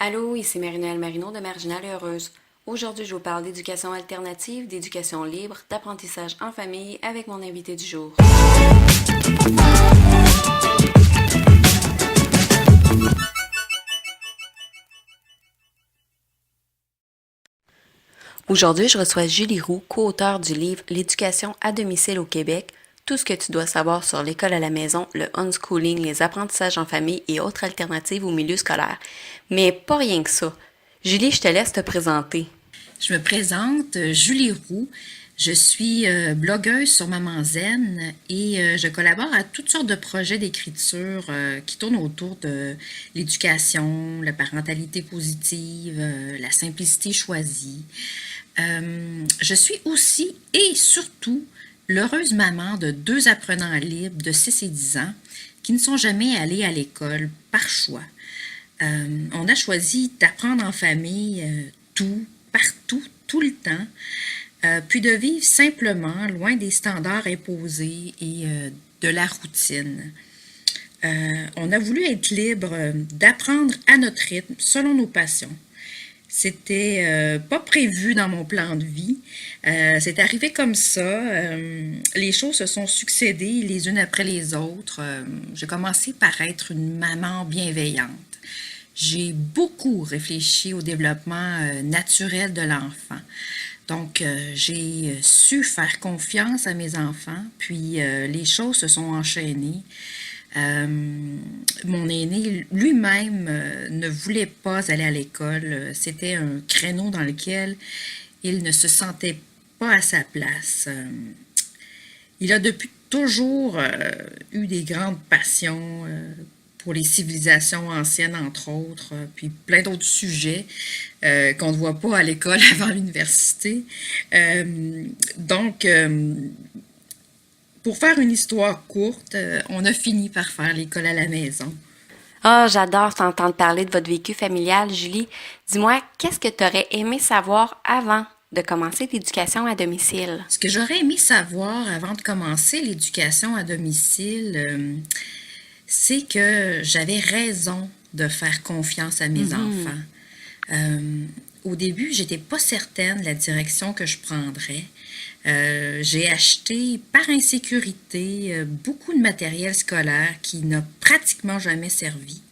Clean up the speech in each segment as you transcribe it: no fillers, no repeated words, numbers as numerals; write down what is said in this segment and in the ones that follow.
Allô, ici Marie-Noëlle Marino de Marginale et Heureuse. Aujourd'hui, je vous parle d'éducation alternative, d'éducation libre, d'apprentissage en famille avec mon invité du jour. Aujourd'hui, je reçois Julie Roux, co-auteure du livre L'éducation à domicile au Québec, tout ce que tu dois savoir sur l'école à la maison, le unschooling, les apprentissages en famille et autres alternatives au milieu scolaire. Mais pas rien que ça. Julie, je te laisse te présenter. Je me présente, Julie Roux. Je suis blogueuse sur Maman Zen et je collabore à toutes sortes de projets d'écriture qui tournent autour de l'éducation, la parentalité positive, la simplicité choisie. Je suis aussi et surtout l'heureuse maman de deux apprenants libres de 6 et 10 ans qui ne sont jamais allés à l'école par choix. On a choisi d'apprendre en famille tout, partout, tout le temps, puis de vivre simplement, loin des standards imposés et de la routine. On a voulu être libre d'apprendre à notre rythme, selon nos passions. C'était pas prévu dans mon plan de vie. C'est arrivé comme ça. Les choses se sont succédées les unes après les autres. J'ai commencé par être une maman bienveillante. J'ai beaucoup réfléchi au développement naturel de l'enfant. Donc, j'ai su faire confiance à mes enfants, puis les choses se sont enchaînées. Euh, Mon aîné lui-même ne voulait pas aller à l'école. C'était un créneau dans lequel il ne se sentait pas à sa place. Il a depuis toujours eu des grandes passions pour les civilisations anciennes, entre autres, puis plein d'autres sujets qu'on ne voit pas à l'école avant l'université. Donc, pour faire une histoire courte, on a fini par faire l'école à la maison. Ah, j'adore t'entendre parler de votre vécu familial, Julie. Dis-moi, qu'est-ce que tu aurais aimé savoir avant de commencer l'éducation à domicile? Ce que j'aurais aimé savoir avant de commencer l'éducation à domicile, c'est que j'avais raison de faire confiance à mes enfants. Euh, Au début, j'étais pas certaine de la direction que je prendrais. J'ai acheté par insécurité beaucoup de matériel scolaire qui n'a pratiquement jamais servi.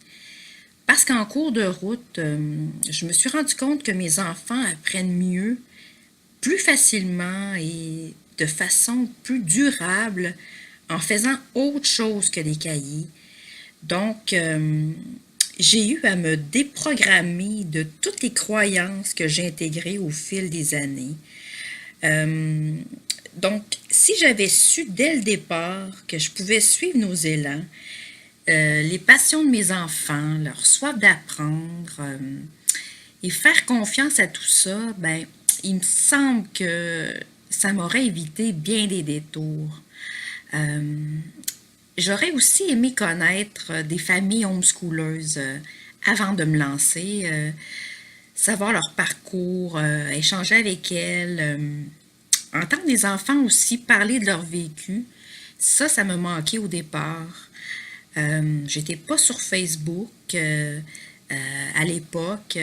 Parce qu'en cours de route, je me suis rendu compte que mes enfants apprennent mieux, plus facilement et de façon plus durable en faisant autre chose que des cahiers. Donc, j'ai eu à me déprogrammer de toutes les croyances que j'ai intégrées au fil des années. Euh, donc, si j'avais su dès le départ que je pouvais suivre nos élans, les passions de mes enfants, leur soif d'apprendre et faire confiance à tout ça, ben, il me semble que ça m'aurait évité bien des détours. Euh, J'aurais aussi aimé connaître des familles homeschooleuses avant de me lancer, savoir leur parcours, échanger avec elles, entendre les enfants aussi parler de leur vécu. Ça me manquait au départ. J'étais pas sur Facebook à l'époque.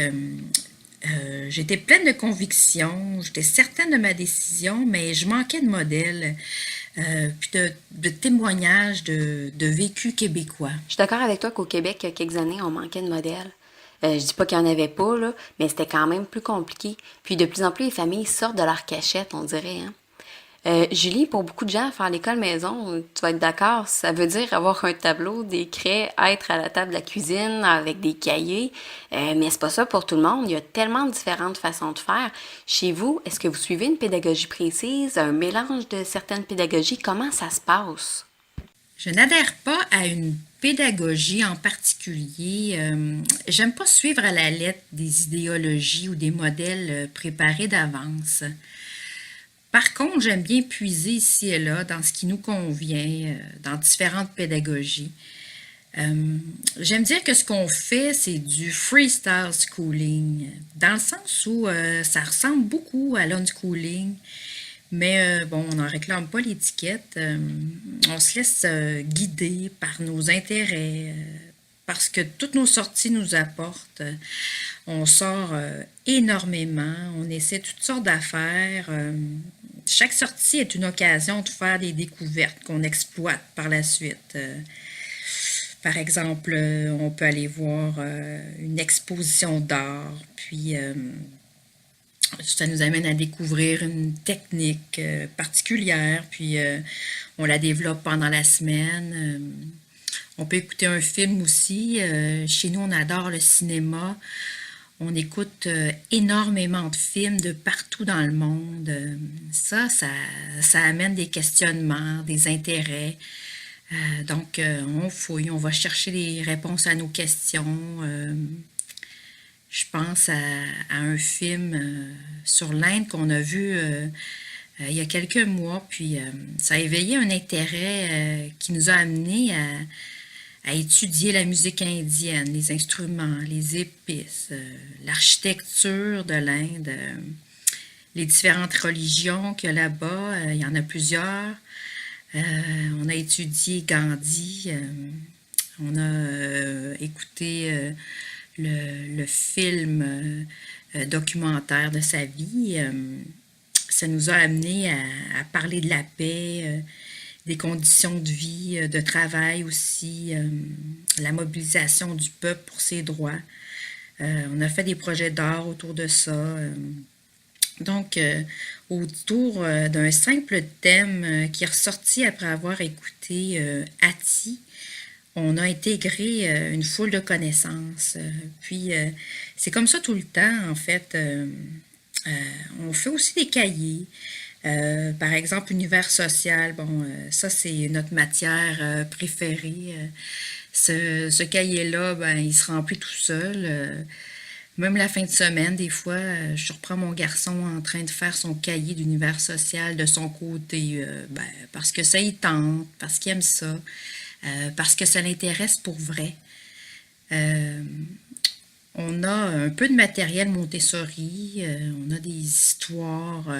J'étais pleine de convictions, j'étais certaine de ma décision, mais je manquais de modèles, puis de témoignages de vécu québécois. Je suis d'accord avec toi qu'au Québec, il y a quelques années, on manquait de modèles. Je dis pas qu'il n'y en avait pas, là, mais c'était quand même plus compliqué. Puis de plus en plus, les familles sortent de leur cachette, on dirait, hein. Julie, pour beaucoup de gens, faire l'école maison, tu vas être d'accord, ça veut dire avoir un tableau, des craies, être à la table de la cuisine avec des cahiers. Mais c'est pas ça pour tout le monde. Il y a tellement de différentes façons de faire. Chez vous, est-ce que vous suivez une pédagogie précise, un mélange de certaines pédagogies? Comment ça se passe? Je n'adhère pas à une pédagogie en particulier. J'aime pas suivre à la lettre des idéologies ou des modèles préparés d'avance. Par contre, j'aime bien puiser ici et là dans ce qui nous convient, dans différentes pédagogies. J'aime dire que ce qu'on fait, c'est du freestyle schooling, dans le sens où ça ressemble beaucoup à l'unschooling, mais bon, on n'en réclame pas l'étiquette. On se laisse guider par nos intérêts, parce que toutes nos sorties nous apportent. On sort énormément, on essaie toutes sortes d'affaires. Chaque sortie est une occasion de faire des découvertes qu'on exploite par la suite. Par exemple, on peut aller voir une exposition d'art, puis ça nous amène à découvrir une technique particulière, puis on la développe pendant la semaine. On peut écouter un film aussi. Chez nous, on adore le cinéma. On écoute énormément de films de partout dans le monde. Ça amène des questionnements, des intérêts. Donc, on fouille, on va chercher les réponses à nos questions. Je pense à un film sur l'Inde qu'on a vu il y a quelques mois, puis ça a éveillé un intérêt qui nous a amené à étudier la musique indienne, les instruments, les épices, l'architecture de l'Inde, les différentes religions qu'il y a là-bas. Il y en a plusieurs. On a étudié Gandhi. On a écouté le film documentaire de sa vie. Ça nous a amené à parler de la paix, des conditions de vie, de travail aussi, la mobilisation du peuple pour ses droits. On a fait des projets d'art autour de ça. Donc, autour d'un simple thème qui est ressorti après avoir écouté Hattie, on a intégré une foule de connaissances. Puis, c'est comme ça tout le temps, en fait. On fait aussi des cahiers. Par exemple, univers social, bon, ça c'est notre matière préférée. Ce cahier-là, ben, il se remplit tout seul. Même la fin de semaine, des fois, je surprends mon garçon en train de faire son cahier d'univers social de son côté, ben, parce que ça y tente, parce qu'il aime ça, parce que ça l'intéresse pour vrai. Euh, on a un peu de matériel Montessori, on a des histoires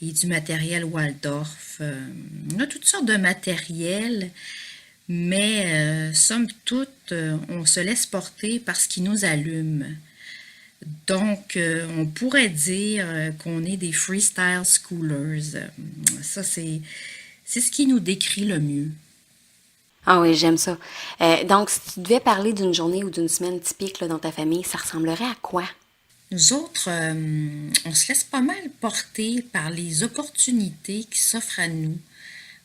et du matériel Waldorf. On a toutes sortes de matériel, mais somme toute, on se laisse porter par ce qui nous allume. Donc, on pourrait dire qu'on est des freestyle schoolers. Ça, c'est ce qui nous décrit le mieux. Ah oui, j'aime ça. Donc, si tu devais parler d'une journée ou d'une semaine typique là, dans ta famille, ça ressemblerait à quoi? Nous autres, on se laisse pas mal porter par les opportunités qui s'offrent à nous.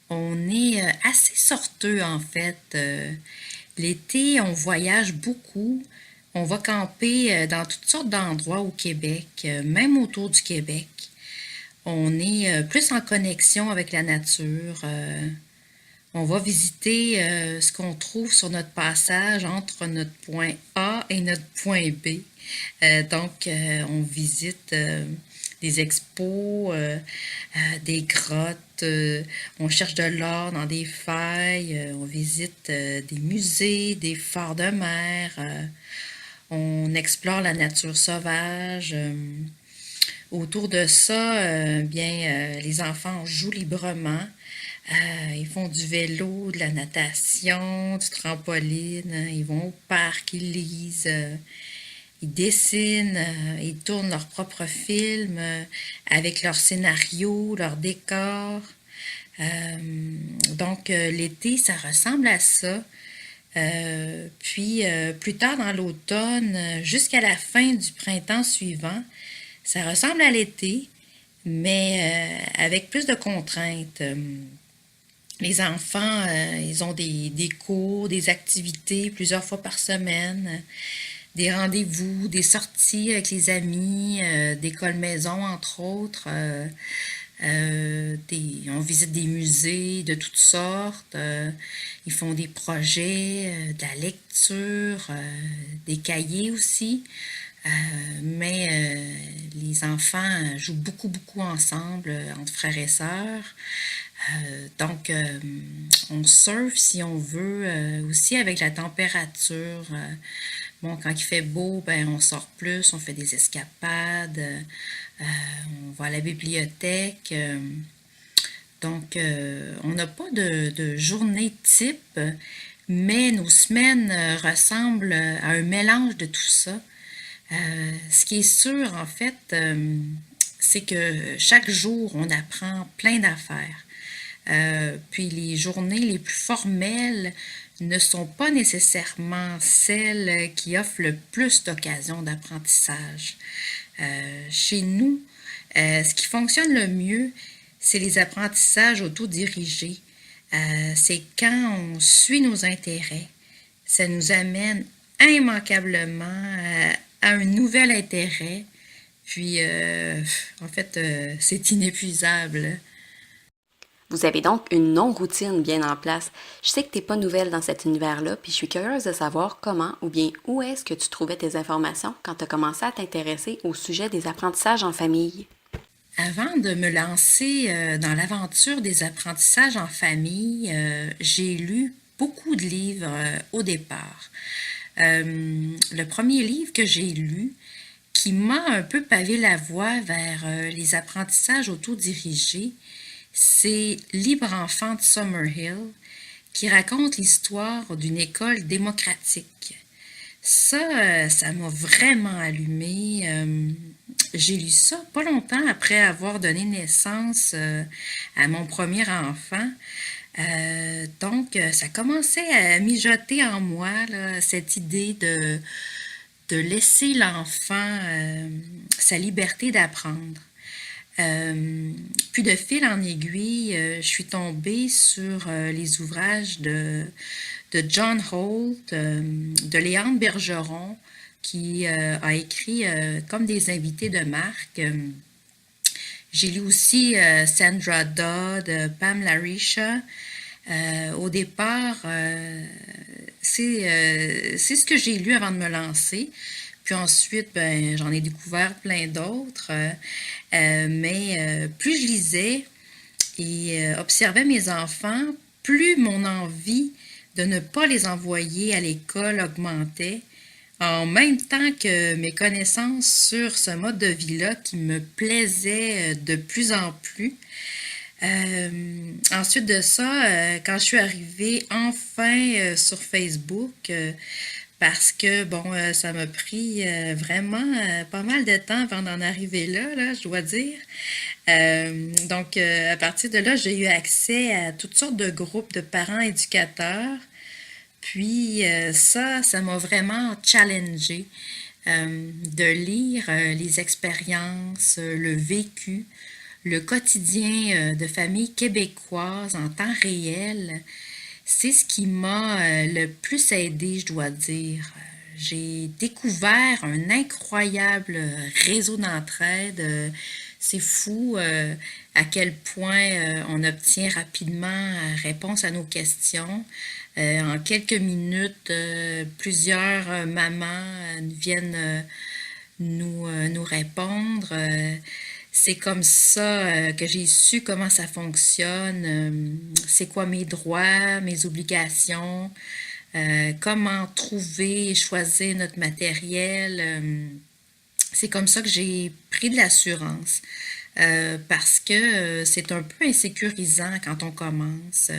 On est assez sorteux en fait. L'été, on voyage beaucoup. On va camper dans toutes sortes d'endroits au Québec, même autour du Québec. On est plus en connexion avec la nature. On va visiter ce qu'on trouve sur notre passage entre notre point A et notre point B. Donc, on visite des expos, des grottes, on cherche de l'or dans des failles, on visite des musées, des phares de mer, on explore la nature sauvage. Autour de ça, bien, les enfants jouent librement. Ils font du vélo, de la natation, du trampoline, ils vont au parc, ils lisent, ils dessinent, ils tournent leurs propres films avec leurs scénarios, leurs décors. Donc, l'été, ça ressemble à ça. Puis, plus tard dans l'automne, jusqu'à la fin du printemps suivant, ça ressemble à l'été, mais avec plus de contraintes. Les enfants, ils ont des cours, des activités plusieurs fois par semaine, des rendez-vous, des sorties avec les amis, d'école maison, entre autres. On visite des musées de toutes sortes. Ils font des projets, de la lecture, des cahiers aussi. Mais les enfants jouent beaucoup, beaucoup ensemble, entre frères et sœurs. Donc, on surfe si on veut, aussi avec la température. Bon, quand il fait beau, ben, on sort plus, on fait des escapades, on va à la bibliothèque. Donc, on n'a pas de journée type, mais nos semaines ressemblent à un mélange de tout ça. Ce qui est sûr, en fait, c'est que chaque jour, on apprend plein d'affaires. Puis les journées les plus formelles ne sont pas nécessairement celles qui offrent le plus d'occasions d'apprentissage. Chez nous, ce qui fonctionne le mieux, c'est les apprentissages autodirigés. C'est quand on suit nos intérêts. Ça nous amène immanquablement à un nouvel intérêt. Puis, en fait, c'est inépuisable. Vous avez donc une non-routine bien en place. Je sais que t'es pas nouvelle dans cet univers-là, puis je suis curieuse de savoir comment ou bien où est-ce que tu trouvais tes informations quand tu as commencé à t'intéresser au sujet des apprentissages en famille. Avant de me lancer dans l'aventure des apprentissages en famille, j'ai lu beaucoup de livres au départ. Le premier livre que j'ai lu, qui m'a un peu pavé la voie vers les apprentissages autodirigés, c'est Libre enfant de Summerhill, qui raconte l'histoire d'une école démocratique. Ça m'a vraiment allumé. J'ai lu ça pas longtemps après avoir donné naissance à mon premier enfant. Donc, ça commençait à mijoter en moi, là, cette idée de laisser l'enfant sa liberté d'apprendre. Puis de fil en aiguille, je suis tombée sur les ouvrages de John Holt, de Léandre Bergeron, qui a écrit comme des invités de marque. J'ai lu aussi Sandra Dodd, Pam Larisha. Au départ, c'est ce que j'ai lu avant de me lancer. Puis ensuite, ben, j'en ai découvert plein d'autres. Mais plus je lisais et observais mes enfants, plus mon envie de ne pas les envoyer à l'école augmentait, en même temps que mes connaissances sur ce mode de vie-là qui me plaisait de plus en plus. Ensuite de ça, quand je suis arrivée enfin sur Facebook, parce que, bon, ça m'a pris vraiment pas mal de temps avant d'en arriver là, je dois dire. Donc, à partir de là, j'ai eu accès à toutes sortes de groupes de parents éducateurs. Puis, ça m'a vraiment challengée de lire les expériences, le vécu, le quotidien de familles québécoises en temps réel. C'est ce qui m'a le plus aidé, je dois dire. J'ai découvert un incroyable réseau d'entraide. C'est fou à quel point on obtient rapidement réponse à nos questions. En quelques minutes, plusieurs mamans viennent nous répondre. C'est comme ça que j'ai su comment ça fonctionne, c'est quoi mes droits, mes obligations, comment trouver et choisir notre matériel. C'est comme ça que j'ai pris de l'assurance. Parce que c'est un peu insécurisant quand on commence,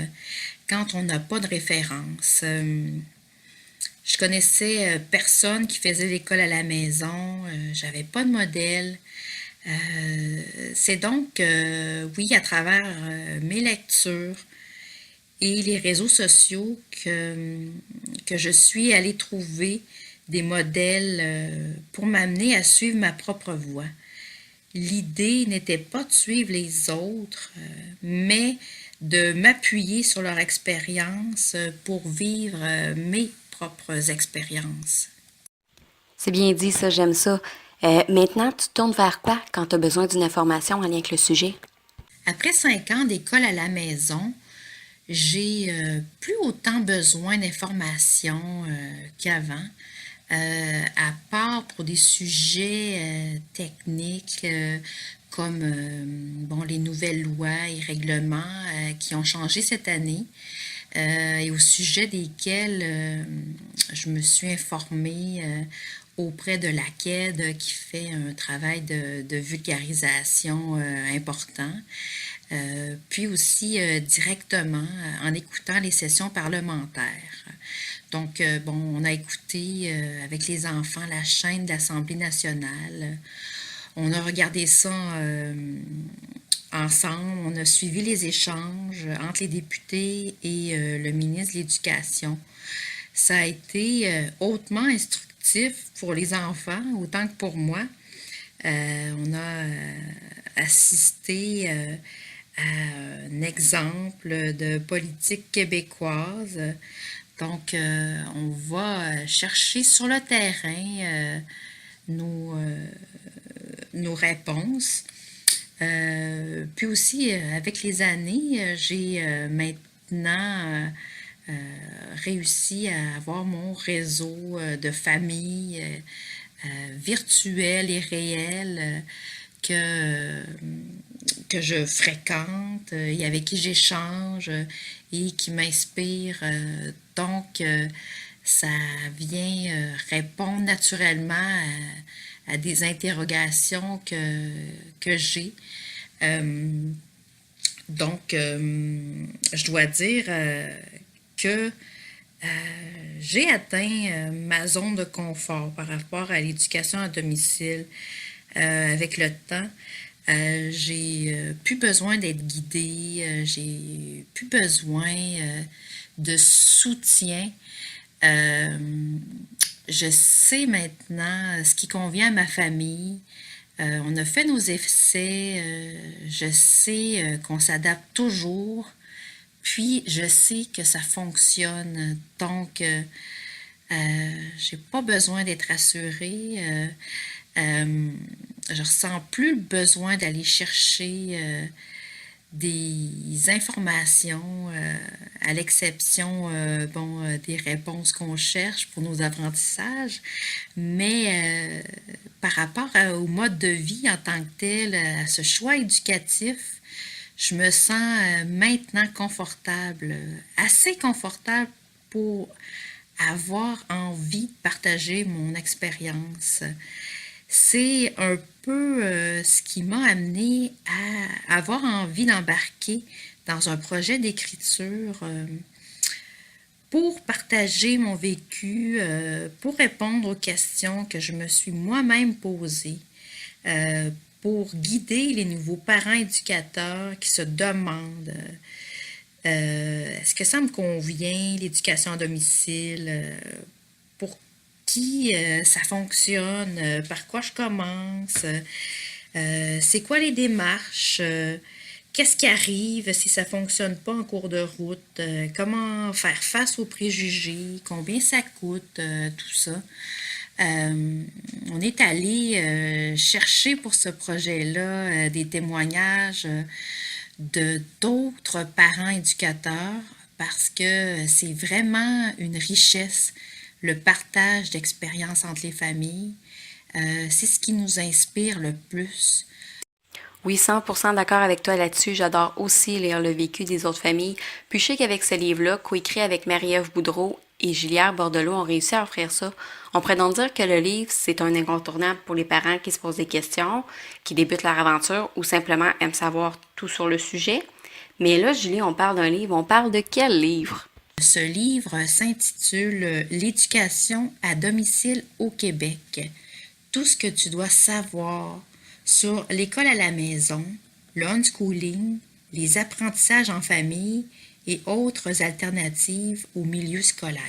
quand on n'a pas de référence. Je connaissais personne qui faisait l'école à la maison, j'avais pas de modèle. C'est donc, oui, à travers mes lectures et les réseaux sociaux que je suis allée trouver des modèles pour m'amener à suivre ma propre voie. L'idée n'était pas de suivre les autres, mais de m'appuyer sur leur expérience pour vivre mes propres expériences. C'est bien dit, ça, j'aime ça. Maintenant, tu te tournes vers quoi quand tu as besoin d'une information en lien avec le sujet? Après 5 ans d'école à la maison, j'ai plus autant besoin d'informations qu'avant, à part pour des sujets techniques comme bon, les nouvelles lois et règlements qui ont changé cette année et au sujet desquels je me suis informée auprès de l'AQED qui fait un travail de vulgarisation important. Puis aussi directement en écoutant les sessions parlementaires. Donc, bon, on a écouté avec les enfants la chaîne de l'Assemblée nationale. On a regardé ça ensemble. On a suivi les échanges entre les députés et le ministre de l'Éducation. Ça a été hautement instructif pour les enfants, autant que pour moi. On a assisté à un exemple de politique québécoise. Donc, on va chercher sur le terrain nos réponses. Puis aussi, avec les années, j'ai maintenant réussi à avoir mon réseau de famille virtuel et réel que je fréquente et avec qui j'échange et qui m'inspire. Donc, ça vient répondre naturellement à des interrogations que j'ai. Donc, je dois dire que j'ai atteint ma zone de confort par rapport à l'éducation à domicile avec le temps. J'ai plus besoin d'être guidée, j'ai plus besoin de soutien. Je sais maintenant ce qui convient à ma famille. On a fait nos essais. Je sais qu'on s'adapte toujours. Puis, je sais que ça fonctionne. Donc, j'ai pas besoin d'être rassurée. Je ressens plus le besoin d'aller chercher des informations, à l'exception des réponses qu'on cherche pour nos apprentissages, mais par rapport au mode de vie en tant que tel, à ce choix éducatif, je me sens maintenant confortable, assez confortable pour avoir envie de partager mon expérience. C'est un peu ce qui m'a amené à avoir envie d'embarquer dans un projet d'écriture pour partager mon vécu, pour répondre aux questions que je me suis moi-même posées, pour guider les nouveaux parents éducateurs qui se demandent est-ce que ça me convient, l'éducation à domicile, pour qui ça fonctionne, par quoi je commence, c'est quoi les démarches, qu'est-ce qui arrive si ça ne fonctionne pas en cours de route, comment faire face aux préjugés, combien ça coûte, tout ça. On est allé chercher pour ce projet-là des témoignages de d'autres parents éducateurs parce que c'est vraiment une richesse, le partage d'expériences entre les familles. C'est ce qui nous inspire le plus. Oui, 100% d'accord avec toi là-dessus. J'adore aussi lire le vécu des autres familles. Puis je sais qu'avec ce livre-là, coécrit avec Marie-Ève Boudreau et Gillière Bordelot, ont réussi à offrir ça. On pourrait donc dire que le livre, c'est un incontournable pour les parents qui se posent des questions, qui débutent leur aventure ou simplement aiment savoir tout sur le sujet. Mais là, Julie, on parle d'un livre. On parle de quel livre? Ce livre s'intitule L'éducation à domicile au Québec. Tout ce que tu dois savoir sur l'école à la maison, le unschooling, les apprentissages en famille et autres alternatives au milieu scolaire.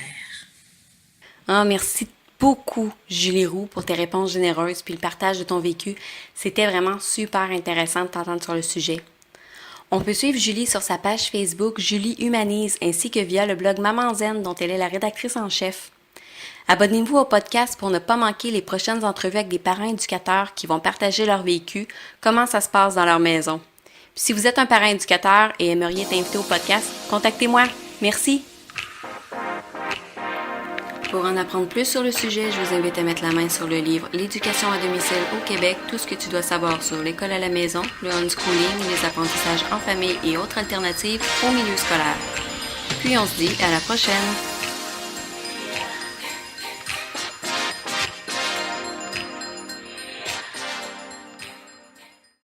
Ah, merci beaucoup, Julie Roux, pour tes réponses généreuses puis le partage de ton vécu. C'était vraiment super intéressant de t'entendre sur le sujet. On peut suivre Julie sur sa page Facebook Julie Humanise ainsi que via le blog Maman Zen dont elle est la rédactrice en chef. Abonnez-vous au podcast pour ne pas manquer les prochaines entrevues avec des parents éducateurs qui vont partager leur vécu, comment ça se passe dans leur maison. Puis si vous êtes un parent éducateur et aimeriez être invité au podcast, contactez-moi. Merci! Pour en apprendre plus sur le sujet, je vous invite à mettre la main sur le livre L'éducation à domicile au Québec, tout ce que tu dois savoir sur l'école à la maison, le unschooling, les apprentissages en famille et autres alternatives au milieu scolaire. Puis on se dit à la prochaine!